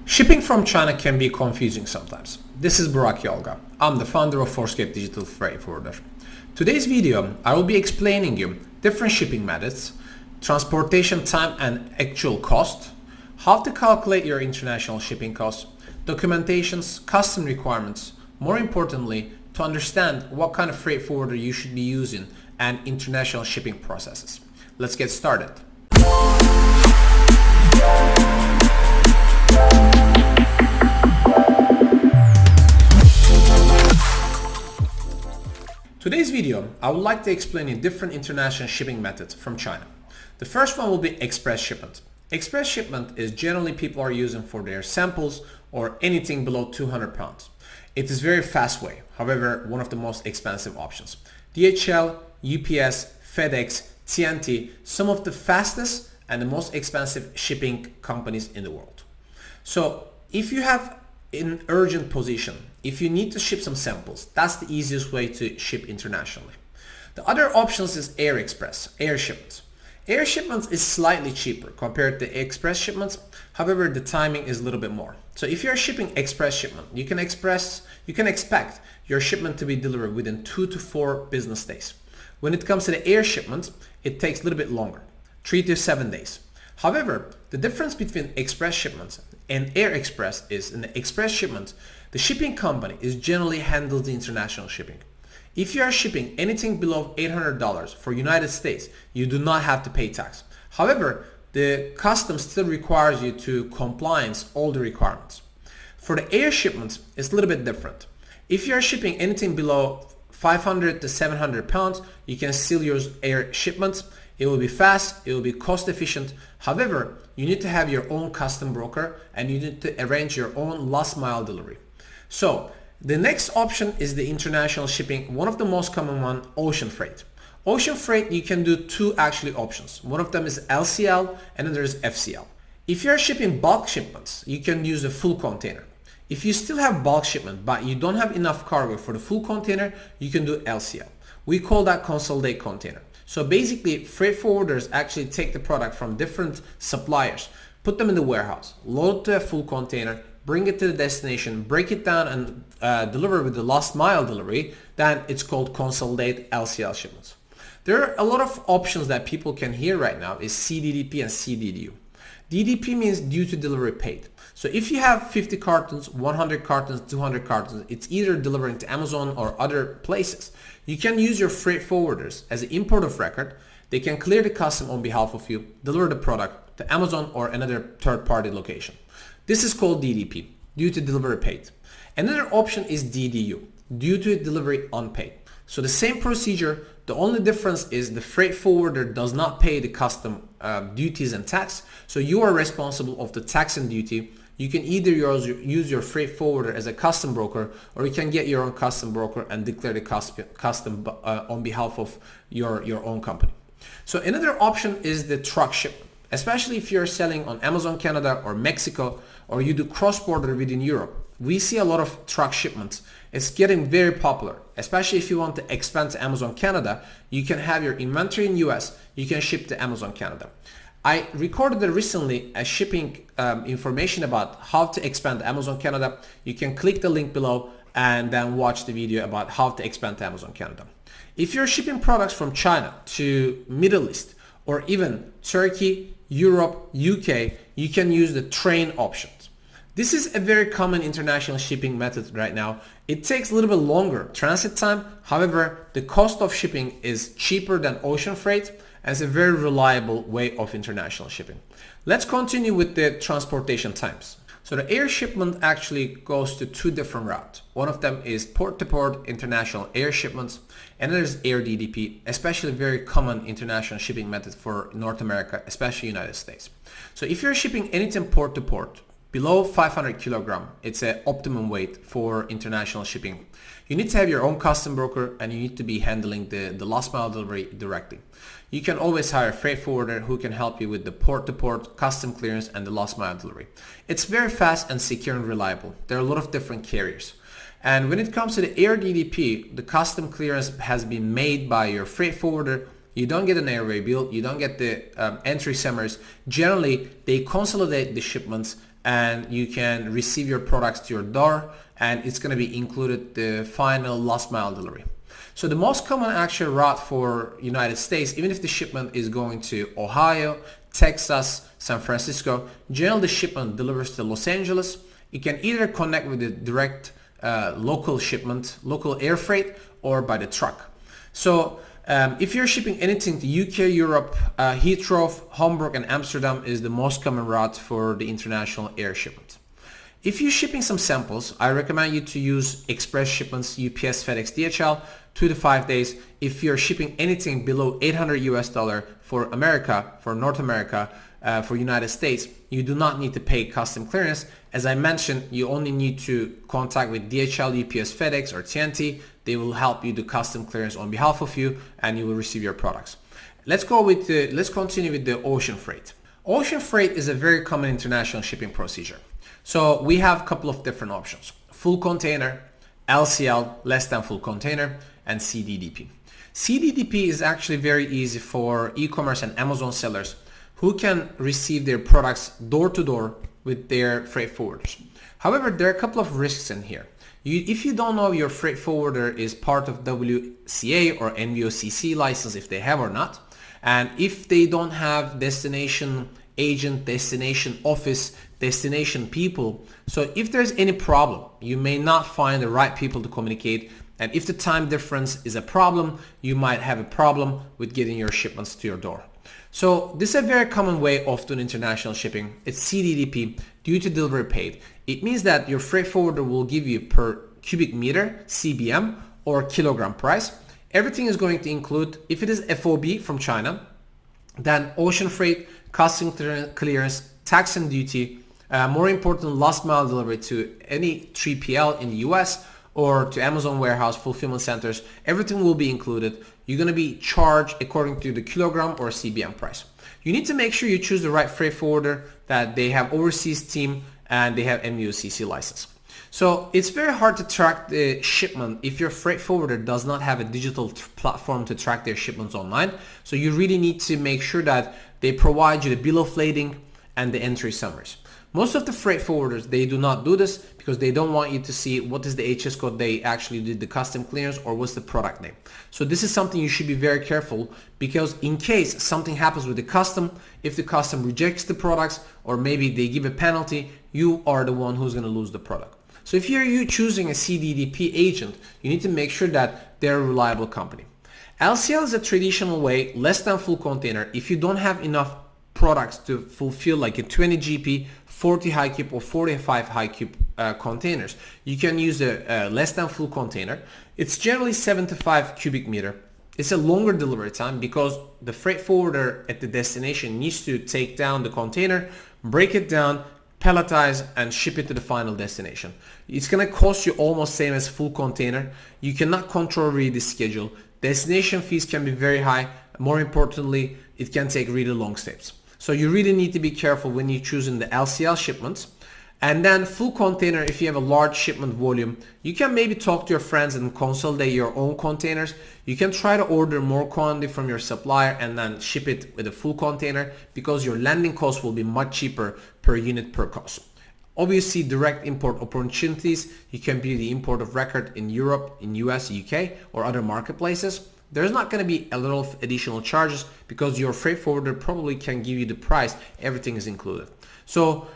Shipping from China can be confusing sometimes. This is Burak Yolga. I'm the founder of Forceget Digital Freight Forwarder. Today's video, I will be explaining you different shipping methods, transportation time and actual cost, how to calculate your international shipping costs, documentations, custom requirements, more importantly, to understand what kind of freight forwarder you should be using and international shipping processes. Let's get started. Today's video, I would like to explain you different international shipping methods from China. The first one will be express shipment. Express shipment is generally people are using for their samples or anything below 200 pounds. It is very fast way, however, one of the most expensive options. DHL, UPS, FedEx, TNT, some of the fastest and the most expensive shipping companies in the world. So if you have an urgent position, if you need to ship some samples, that's the easiest way to ship internationally. The other options is air express, air shipments. Air shipments is slightly cheaper compared to express shipments. However, the timing is a little bit more. So if you're shipping express shipment, you can expect your shipment to be delivered within 2 to 4 business days. When it comes to the air shipments, it takes a little bit longer, 3 to 7 days. However, the difference between express shipments and air express is in the express shipment, the shipping company is generally handles the international shipping. If you are shipping anything below $800 for United States, you do not have to pay tax. However, the customs still requires you to compliance all the requirements. For the air shipments, it's a little bit different. If you are shipping anything below 500 to 700 pounds, you can still use air shipments. It will be fast, it will be cost efficient. However, you need to have your own custom broker and you need to arrange your own last mile delivery. So the next option is the international shipping. One of the most common one, ocean freight. Ocean freight, you can do two actually options. One of them is LCL and another is FCL. If you're shipping bulk shipments, you can use a full container. If you still have bulk shipment but you don't have enough cargo for the full container, you can do LCL. We call that consolidate container. So basically, freight forwarders actually take the product from different suppliers, put them in the warehouse, load to a full container, bring it to the destination, break it down and deliver with the last mile delivery. Then it's called consolidate LCL shipments. There are a lot of options that people can hear right now is CDDP and CDDU. DDP means due to delivery paid. So if you have 50 cartons, 100 cartons, 200 cartons, it's either delivering to Amazon or other places. You can use your freight forwarders as an import of record. They can clear the custom on behalf of you, deliver the product to Amazon or another third-party location. This is called DDP, due to delivery paid. Another option is DDU, due to delivery unpaid. So the same procedure, the only difference is the freight forwarder does not pay the custom duties and tax. So you are responsible of the tax and duty. You can either use your freight forwarder as a custom broker, or you can get your own custom broker and declare the custom on behalf of your own company. So another option is the truck shipment, especially if you're selling on Amazon Canada or Mexico, or you do cross-border within Europe. We see a lot of truck shipments. It's getting very popular, especially if you want to expand to Amazon Canada. You can have your inventory in US, you can ship to Amazon Canada. I recorded recently a shipping information about how to expand to Amazon Canada. You can click the link below and then watch the video about how to expand to Amazon Canada. If you're shipping products from China to Middle East or even Turkey, Europe, UK, you can use the train options. This is a very common international shipping method right now. It takes a little bit longer transit time. However, the cost of shipping is cheaper than ocean freight and it's a very reliable way of international shipping. Let's continue with the transportation times. So the air shipment actually goes to two different routes. One of them is port-to-port international air shipments, and there's air DDP, especially very common international shipping method for North America, especially United States. So if you're shipping anything port-to-port, below 500 kilogram, it's an optimum weight for international shipping. You need to have your own custom broker and you need to be handling the last mile delivery directly. You can always hire a freight forwarder who can help you with the port-to-port, custom clearance and the last mile delivery. It's very fast and secure and reliable. There are a lot of different carriers. And when it comes to the air DDP, the custom clearance has been made by your freight forwarder. You don't get an airway bill, you don't get the entry summaries. Generally, they consolidate the shipments and you can receive your products to your door, and it's going to be included the final last mile delivery. So the most common actual route for United States, even if the shipment is going to Ohio, Texas, San Francisco, generally the shipment delivers to Los Angeles. You can either connect with the direct local shipment, local air freight, or by the truck. So if you're shipping anything to UK, Europe, Heathrow, Hamburg, and Amsterdam is the most common route for the international air shipment. If you're shipping some samples, I recommend you to use express shipments, UPS, FedEx, DHL, 2 to 5 days. If you're shipping anything below $800 for America, for North America, for United States, you do not need to pay custom clearance. As I mentioned, you only need to contact with DHL, UPS, FedEx, or TNT. They will help you do custom clearance on behalf of you, and you will receive your products. Let's continue with the ocean freight. Ocean freight is a very common international shipping procedure. So we have a couple of different options: full container, LCL, less than full container, and CDDP. CDDP is actually very easy for e-commerce and Amazon sellers who can receive their products door to door with their freight forwarders. However, there are a couple of risks in here. If you don't know your freight forwarder is part of WCA or NVOCC license, if they have or not, and if they don't have destination agent, destination office, destination people, so if there's any problem, you may not find the right people to communicate, and if the time difference is a problem, you might have a problem with getting your shipments to your door. So this is a very common way of doing international shipping. It's CDDP, due to delivery paid. It means that your freight forwarder will give you per cubic meter, CBM, or kilogram price. Everything is going to include, if it is FOB from China, then ocean freight, customs clearance, tax and duty, more important, last mile delivery to any 3PL in the US or to Amazon warehouse, fulfillment centers, everything will be included. You're going to be charged according to the kilogram or CBM price. You need to make sure you choose the right freight forwarder, that they have overseas team and they have MUCC license. So it's very hard to track the shipment if your freight forwarder does not have a digital platform to track their shipments online. So you really need to make sure that they provide you the bill of lading and the entry summaries. Most of the freight forwarders, they do not do this because they don't want you to see what is the HS code they actually did the custom clearance or what's the product name. So this is something you should be very careful, because in case something happens with the custom, if the custom rejects the products or maybe they give a penalty, you are the one who's going to lose the product. So if you're choosing a CDDP agent, you need to make sure that they're a reliable company. LCL is a traditional way, less than full container. If you don't have enough products to fulfill like a 20 GP, 40 high cube or 45 high cube containers, you can use a less than full container. It's generally 75 cubic meter. It's a longer delivery time because the freight forwarder at the destination needs to take down the container, break it down, pelletize, and ship it to the final destination. It's going to cost you almost same as full container. You cannot control really the schedule. Destination fees can be very high. More importantly, it can take really long steps. So you really need to be careful when you're choosing the LCL shipments. And then full container, if you have a large shipment volume, you can maybe talk to your friends and consolidate your own containers. You can try to order more quantity from your supplier and then ship it with a full container, because your landing cost will be much cheaper per unit per cost. Obviously, direct import opportunities, you can be the import of record in Europe, in US, UK, or other marketplaces. There's not going to be a little additional charges because your freight forwarder probably can give you the price. Everything is included. So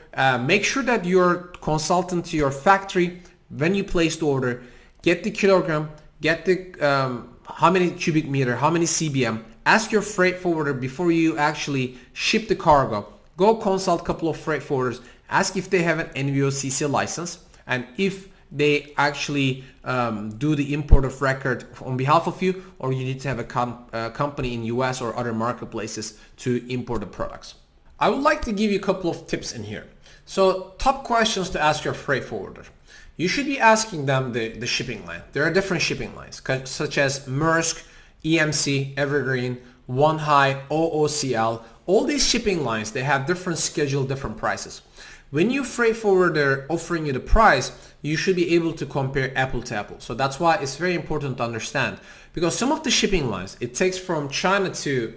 make sure that you're consultant to your factory when you place the order. Get the kilogram, get the how many cubic meter, how many CBM. Ask your freight forwarder before you actually ship the cargo. Go consult a couple of freight forwarders. Ask if they have an NVOCC license and if they actually do the import of record on behalf of you, or you need to have a company in US or other marketplaces to import the products. I would like to give you a couple of tips in here. So top questions to ask your freight forwarder. You should be asking them the shipping line. There are different shipping lines such as Maersk, EMC, Evergreen, One High, OOCL. All these shipping lines, they have different schedule, different prices. When you freight forwarder offering you the price, you should be able to compare apple to apple. So that's why it's very important to understand, because some of the shipping lines, it takes from China to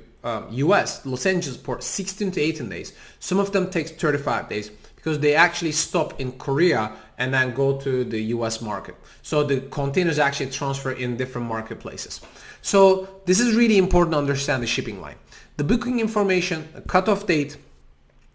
US, Los Angeles port, 16 to 18 days. Some of them takes 35 days because they actually stop in Korea and then go to the US market. So the containers actually transfer in different marketplaces. So this is really important to understand the shipping line. The booking information, a cutoff date,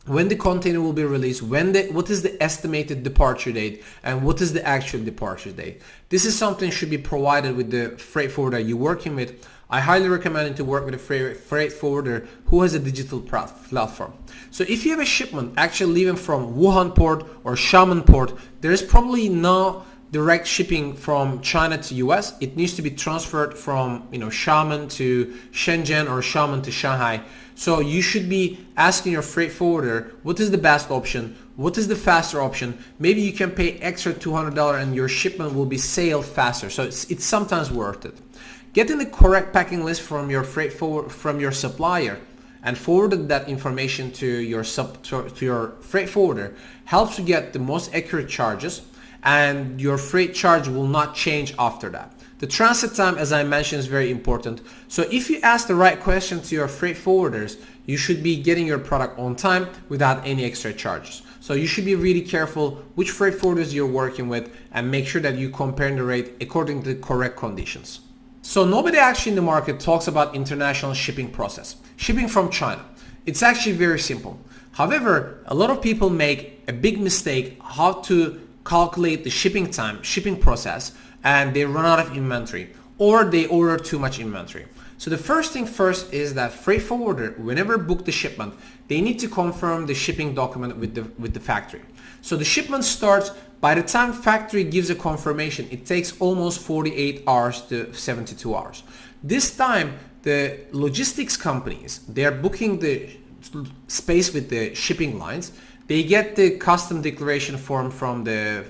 when the container will be released, what is the estimated departure date, and what is the actual departure date. This is something should be provided with the freight forwarder you're working with. I highly recommend you to work with a freight forwarder who has a digital platform. So if you have a shipment actually leaving from Wuhan port or Xiamen port, there is probably no direct shipping from China to US. It needs to be transferred from Xiamen to Shenzhen or Xiamen to Shanghai. So you should be asking your freight forwarder, what is the best option? What is the faster option? Maybe you can pay extra $200 and your shipment will be sailed faster. So it's sometimes worth it. Getting the correct packing list from your from your supplier and forwarding that information to your freight forwarder helps you get the most accurate charges, and your freight charge will not change after that. The transit time, as I mentioned, is very important. So if you ask the right questions to your freight forwarders, you should be getting your product on time without any extra charges. So you should be really careful which freight forwarders you're working with and make sure that you compare the rate according to the correct conditions. So nobody actually in the market talks about international shipping process. Shipping from China. It's actually very simple. However, a lot of people make a big mistake how to calculate the shipping time, shipping process, and they run out of inventory or they order too much inventory. So the first thing first is that freight forwarder, whenever book the shipment, they need to confirm the shipping document with the factory. So the shipment starts, by the time factory gives a confirmation, it takes almost 48 hours to 72 hours. This time, the logistics companies, they're booking the space with the shipping lines. They get the custom declaration form from the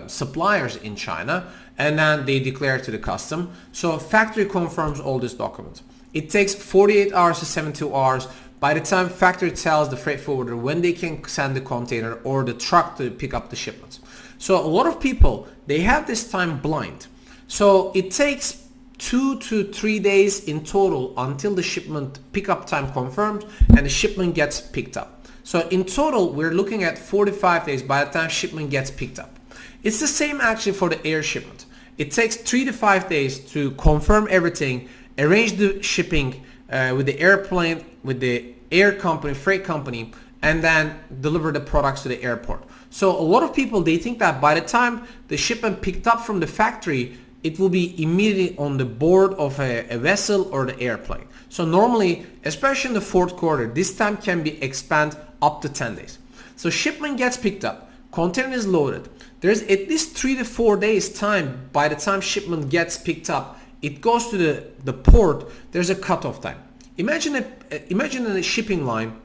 suppliers in China, and then they declare to the custom. So factory confirms all these documents. It takes 48 hours to 72 hours. By the time factory tells the freight forwarder when they can send the container or the truck to pick up the shipments. So a lot of people, they have this time blind. So it takes 2 to 3 days in total until the shipment pickup time confirmed and the shipment gets picked up. So in total, we're looking at 45 days by the time shipment gets picked up. It's the same actually for the air shipment. It takes 3 to 5 days to confirm everything, arrange the shipping with the airplane, with the air company, freight company, and then deliver the products to the airport. So a lot of people, they think that by the time the shipment picked up from the factory, it will be immediately on the board of a vessel or the airplane. So normally, especially in the fourth quarter, this time can be expanded up to 10 days. So shipment gets picked up, container is loaded. There's at least 3 to 4 days time by the time shipment gets picked up. It goes to the port, there's a cutoff time. Imagine a shipping line,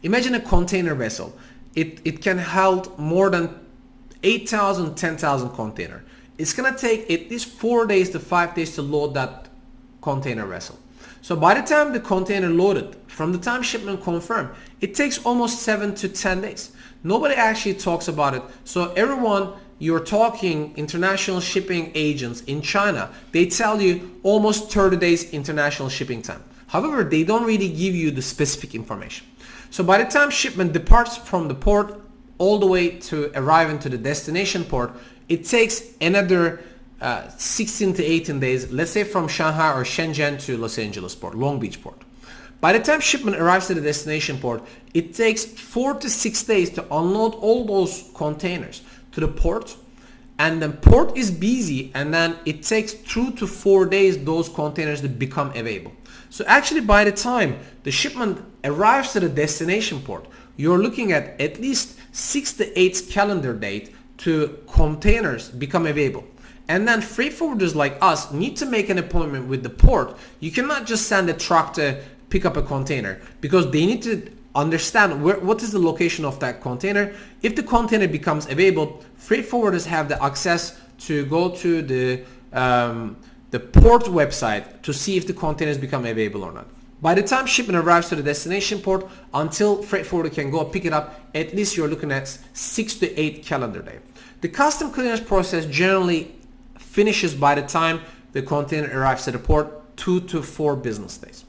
imagine a container vessel. It can hold more than 8,000, 10,000 container. It's gonna take at least 4 days to 5 days to load that container vessel. So by the time the container loaded, from the time shipment confirmed, it takes almost 7 to 10 days. Nobody actually talks about it. So everyone, you're talking international shipping agents in China, they tell you almost 30 days international shipping time. However, they don't really give you the specific information. So by the time shipment departs from the port all the way to arrive into the destination port, it takes another 16 to 18 days, let's say from Shanghai or Shenzhen to Los Angeles port, Long Beach port. By the time shipment arrives to the destination port, it takes 4 to 6 days to unload all those containers to the port, and then port is busy, and then it takes 2 to 4 days those containers to become available. So actually by the time the shipment arrives to the destination port, you're looking at least 6 to 8 calendar date to containers become available. And then freight forwarders like us need to make an appointment with the port. You cannot just send a truck to pick up a container, because they need to understand what is the location of that container. If the container becomes available, freight forwarders have the access to go to the port website to see if the containers become available or not. By the time shipment arrives to the destination port, until freight forwarder can go pick it up, at least you're looking at 6 to 8 calendar days. The custom clearance process generally finishes by the time the container arrives at the port, 2 to 4 business days.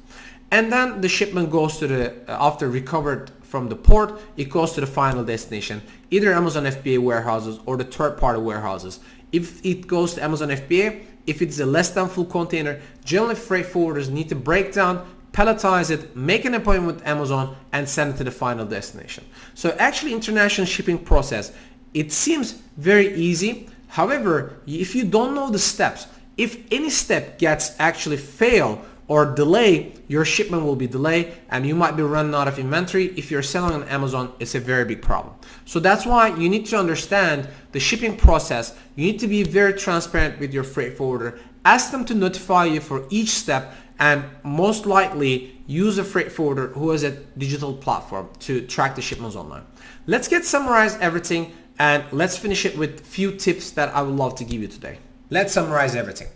And then the shipment goes to the, after recovered from the port, it goes to the final destination, either Amazon FBA warehouses or the third-party warehouses. If it goes to Amazon FBA, if it's a less than full container, generally freight forwarders need to break down, palletize it, make an appointment with Amazon, and send it to the final destination. So actually, international shipping process, it seems very easy. However, if you don't know the steps, if any step gets actually fail or delay, your shipment will be delayed and you might be running out of inventory. If you're selling on Amazon, it's a very big problem. So that's why you need to understand the shipping process. You need to be very transparent with your freight forwarder. Ask them to notify you for each step, and most likely use a freight forwarder who has a digital platform to track the shipments online. Let's summarize everything, and let's finish it with a few tips that I would love to give you today. Let's summarize everything.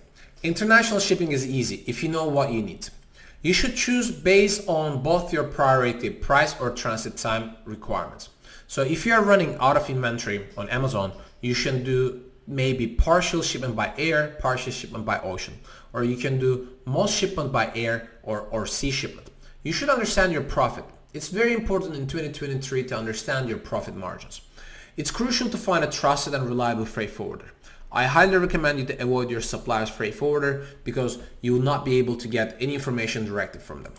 International shipping is easy if you know what you need. You should choose based on both your priority, price or transit time requirements. So if you are running out of inventory on Amazon, you should do maybe partial shipment by air, partial shipment by ocean, or you can do most shipment by air or sea shipment. You should understand your profit. It's very important in 2023 to understand your profit margins. It's crucial to find a trusted and reliable freight forwarder. I highly recommend you to avoid your supplier's freight forwarder because you will not be able to get any information directly from them.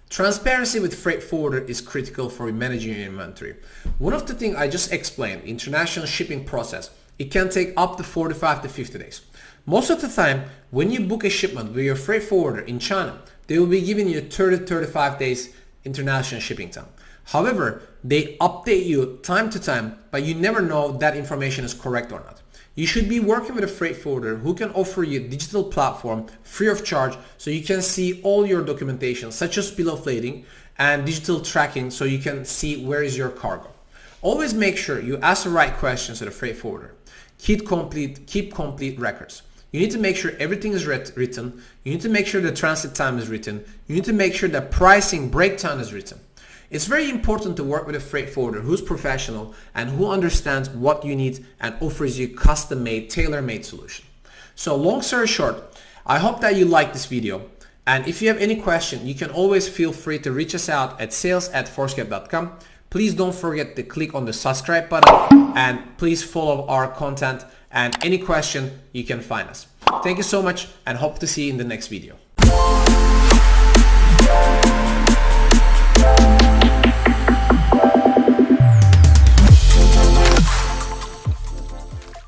Transparency with freight forwarder is critical for managing your inventory. One of the things I just explained, international shipping process, it can take up to 45 to 50 days. Most of the time, when you book a shipment with your freight forwarder in China, they will be giving you 30 to 35 days international shipping time. However, they update you time to time, but you never know that information is correct or not. You should be working with a freight forwarder who can offer you a digital platform free of charge so you can see all your documentation such as bill of lading and digital tracking so you can see where is your cargo. Always make sure you ask the right questions to the freight forwarder. Keep complete records. You need to make sure everything is written. You need to make sure the transit time is written. You need to make sure the pricing breakdown is written. It's very important to work with a freight forwarder who's professional and who understands what you need and offers you custom-made, tailor-made solution. So long story short, I hope that you like this video. And if you have any question, you can always feel free to reach us out at sales@forceget.com. Please don't forget to click on the subscribe button and please follow our content, and any question you can find us. Thank you so much and hope to see you in the next video.